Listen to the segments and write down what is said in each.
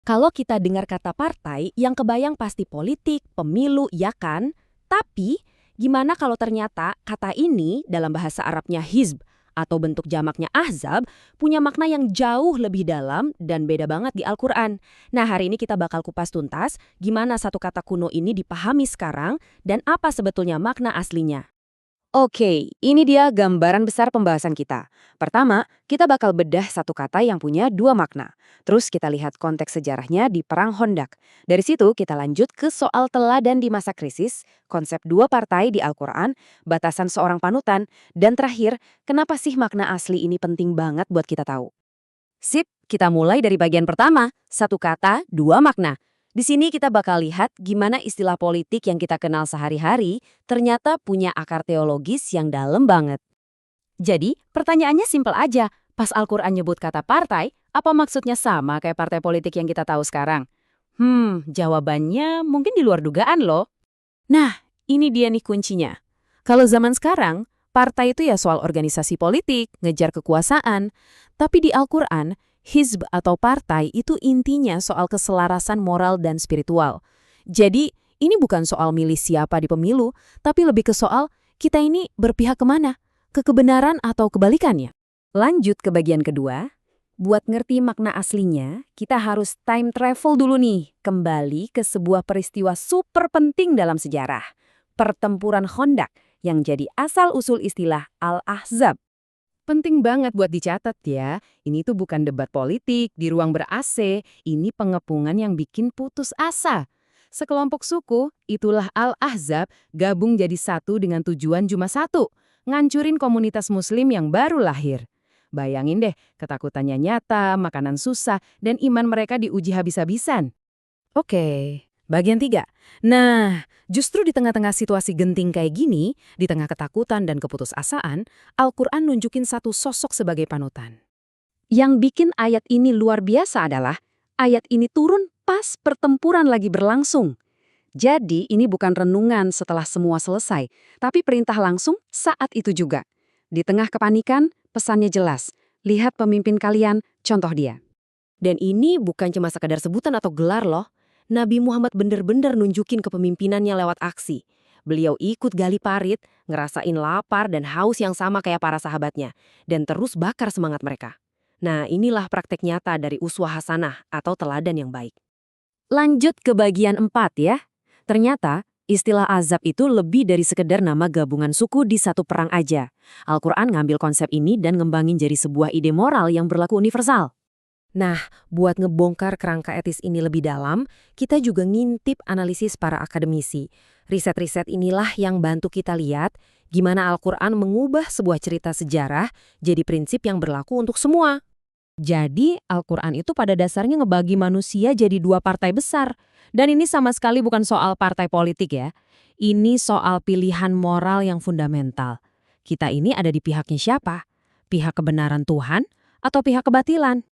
Kalau kita dengar kata partai, yang kebayang pasti politik, pemilu, ya kan? Tapi, gimana kalau ternyata kata ini dalam bahasa Arabnya hizb atau bentuk jamaknya ahzab punya makna yang jauh lebih dalam dan beda banget di Al-Quran. Nah, hari ini kita bakal kupas tuntas gimana satu kata kuno ini dipahami sekarang dan apa sebetulnya makna aslinya. Oke, ini dia gambaran besar pembahasan kita. Pertama, kita bakal bedah satu kata yang punya dua makna. Terus kita lihat konteks sejarahnya di Perang Hondak. Dari situ kita lanjut ke soal teladan di masa krisis, konsep dua partai di Al-Quran, batasan seorang panutan, dan terakhir, kenapa sih makna asli ini penting banget buat kita tahu. Sip, kita mulai dari bagian pertama, satu kata, dua makna. Di sini kita bakal lihat gimana istilah politik yang kita kenal sehari-hari ternyata punya akar teologis yang dalam banget. Jadi, pertanyaannya simpel aja. Pas Al-Quran nyebut kata partai, apa maksudnya sama kayak partai politik yang kita tahu sekarang? Jawabannya mungkin di luar dugaan loh. Nah, ini dia nih kuncinya. Kalau zaman sekarang, partai itu ya soal organisasi politik, ngejar kekuasaan. Tapi di Al-Quran, hizb atau partai itu intinya soal keselarasan moral dan spiritual. Jadi, ini bukan soal milih siapa di pemilu, tapi lebih ke soal kita ini berpihak kemana? Ke kebenaran atau kebalikannya? Lanjut ke bagian kedua. Buat ngerti makna aslinya, kita harus time travel dulu nih, kembali ke sebuah peristiwa super penting dalam sejarah. Pertempuran Hondak yang jadi asal-usul istilah Al-Ahzab. Penting banget buat dicatat ya, ini tuh bukan debat politik di ruang ber-AC, ini pengepungan yang bikin putus asa. Sekelompok suku, itulah Al-Ahzab, gabung jadi satu dengan tujuan cuma satu, ngancurin komunitas muslim yang baru lahir. Bayangin deh, ketakutannya nyata, makanan susah, dan iman mereka diuji habis-habisan. Oke, bagian 3. Nah, justru di tengah-tengah situasi genting kayak gini, di tengah ketakutan dan keputusasaan, Al-Quran nunjukin satu sosok sebagai panutan. Yang bikin ayat ini luar biasa adalah, ayat ini turun pas pertempuran lagi berlangsung. Jadi ini bukan renungan setelah semua selesai, tapi perintah langsung saat itu juga. Di tengah kepanikan, pesannya jelas. Lihat pemimpin kalian, contoh dia. Dan ini bukan cuma sekadar sebutan atau gelar loh. Nabi Muhammad bener-bener nunjukin kepemimpinannya lewat aksi. Beliau ikut gali parit, ngerasain lapar dan haus yang sama kayak para sahabatnya, dan terus bakar semangat mereka. Nah, inilah praktek nyata dari uswah hasanah atau teladan yang baik. Lanjut ke bagian 4 ya. Ternyata, istilah azab itu lebih dari sekedar nama gabungan suku di satu perang aja. Al-Quran ngambil konsep ini dan ngembangin jadi sebuah ide moral yang berlaku universal. Nah, buat ngebongkar kerangka etis ini lebih dalam, kita juga ngintip analisis para akademisi. Riset-riset inilah yang bantu kita lihat gimana Al-Quran mengubah sebuah cerita sejarah jadi prinsip yang berlaku untuk semua. Jadi, Al-Quran itu pada dasarnya ngebagi manusia jadi dua partai besar. Dan ini sama sekali bukan soal partai politik ya. Ini soal pilihan moral yang fundamental. Kita ini ada di pihaknya siapa? Pihak kebenaran Tuhan atau pihak kebatilan?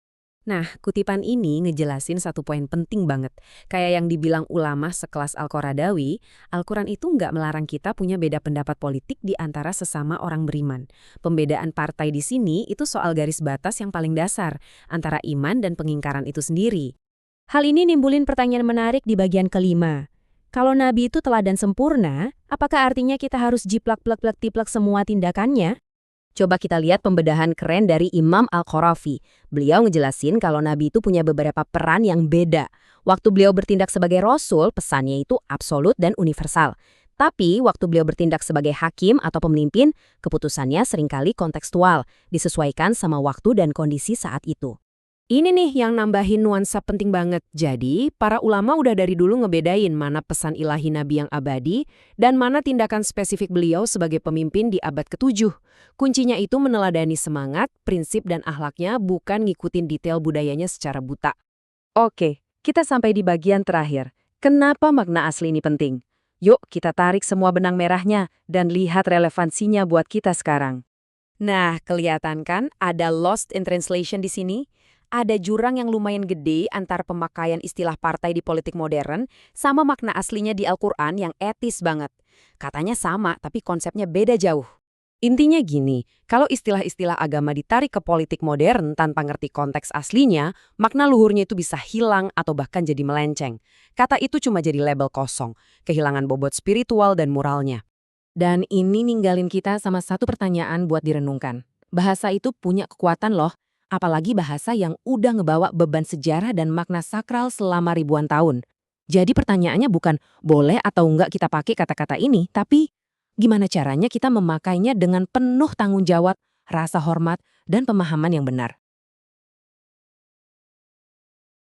Nah, kutipan ini ngejelasin satu poin penting banget. Kayak yang dibilang ulama sekelas Al-Qaradawi, Al-Quran itu nggak melarang kita punya beda pendapat politik di antara sesama orang beriman. Pembedaan partai di sini itu soal garis batas yang paling dasar, antara iman dan pengingkaran itu sendiri. Hal ini nimbulin pertanyaan menarik di bagian kelima. Kalau Nabi itu teladan sempurna, apakah artinya kita harus jiplak-plak-plak-tiplak semua tindakannya? Coba kita lihat pembedahan keren dari Imam Al-Qarafi. Beliau ngejelasin kalau Nabi itu punya beberapa peran yang beda. Waktu beliau bertindak sebagai Rasul, pesannya itu absolut dan universal. Tapi waktu beliau bertindak sebagai hakim atau pemimpin, keputusannya seringkali kontekstual, disesuaikan sama waktu dan kondisi saat itu. Ini nih yang nambahin nuansa penting banget. Jadi, para ulama udah dari dulu ngebedain mana pesan ilahi Nabi yang abadi dan mana tindakan spesifik beliau sebagai pemimpin di abad ke-7. Kuncinya itu meneladani semangat, prinsip, dan akhlaknya bukan ngikutin detail budayanya secara buta. Oke, kita sampai di bagian terakhir. Kenapa makna asli ini penting? Yuk kita tarik semua benang merahnya dan lihat relevansinya buat kita sekarang. Nah, kelihatan kan ada lost in translation di sini? Ada jurang yang lumayan gede antara pemakaian istilah partai di politik modern sama makna aslinya di Al-Quran yang etis banget. Katanya sama, tapi konsepnya beda jauh. Intinya gini, kalau istilah-istilah agama ditarik ke politik modern tanpa ngerti konteks aslinya, makna luhurnya itu bisa hilang atau bahkan jadi melenceng. Kata itu cuma jadi label kosong, kehilangan bobot spiritual dan moralnya. Dan ini ninggalin kita sama satu pertanyaan buat direnungkan. Bahasa itu punya kekuatan loh, apalagi bahasa yang udah ngebawa beban sejarah dan makna sakral selama ribuan tahun. Jadi pertanyaannya bukan boleh atau enggak kita pakai kata-kata ini, tapi gimana caranya kita memakainya dengan penuh tanggung jawab, rasa hormat, dan pemahaman yang benar.